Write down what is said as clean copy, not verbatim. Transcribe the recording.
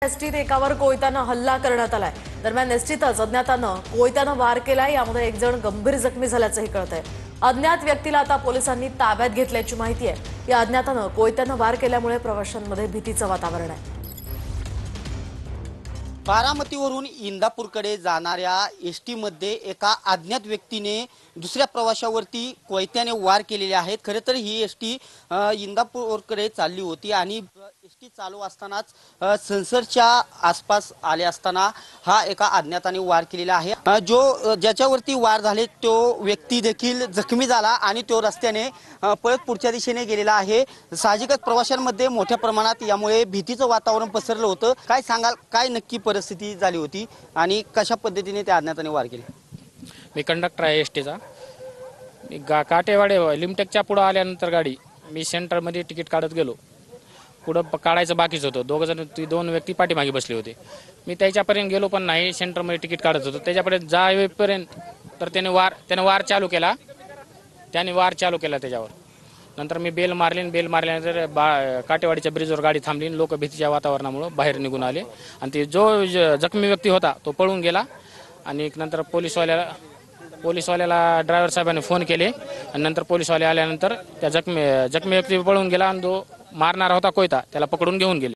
एसटीत एकावर कोयत्यानं हल्ला करण्यात आलाय। दरम्यान एसटीतच अज्ञातानं कोयत्यानं वार केलाय। यामध्ये एक जण गंभीर जखमी झाल्याचंही कळतंय। अज्ञात व्यक्तीला आता पोलिसांनी ताब्यात घेतल्याची माहिती आहे। या अज्ञातानं कोयत्यानं वार केल्यामुळे प्रवाशांमध्ये भीतीचं वातावरण आहे। बारामतीवरून इंदापूरकडे जाणाऱ्या एसटी मध्ये एका अज्ञात व्यक्तीने दुसऱ्या प्रवाशावरती कोयत्याने वार केलेले आहेत। खरे तर ही एसटी इंदापूरकडे चालली होती आणि एसटी चालू असतानाच संसरच्या आसपास आले असताना हा एका अज्ञाताने वार केलेला आहे। ज्याच्यावरती वार झाले तो व्यक्ती देखील जखमी झाला आणि तो रस्त्याने पळत पुढच्या दिशेने गेलेला आहे। साहजिकच प्रवाशांमध्ये मोठ्या प्रमाणात यामुळे भीतीचं वातावरण पसरलं होतं। काय सांगाल, काय नक्की परिस्थिती झाली होती आणि कशा पद्धतीने त्या अज्ञाताने वार केले? मी कंडक्टर आहे एसटीचा। मी काटेवाडे लिमटेकच्या पुढे आल्यानंतर गाडी मी सेंटरमध्ये तिकीट काढत गेलो। पुढं काढायचं बाकीच होतं। दोन व्यक्ती पाठीमागे बसले होते। मी त्याच्यापर्यंत गेलो पण नाही, सेंटरमध्ये तिकीट काढत होतो। त्याच्यापर्यंत जाईपर्यंत तर त्याने वार चालू केला त्याच्यावर। नंतर मी बेल मारल्यानंतर काटेवाडीच्या ब्रिजवर गाडी थांबली। लोक भीतीच्या वातावरणामुळे बाहेर निघून आले आणि ते जो जखमी व्यक्ती होता तो पळून गेला। आणि नंतर पोलिसवाल्याला ड्रायव्हर साहेबांनी फोन केले आणि नंतर पोलिसवाले आल्यानंतर त्या जखमी व्यक्ती पळून गेला आणि जो मारणारा होता कोयता त्याला पकडून घेऊन गेले।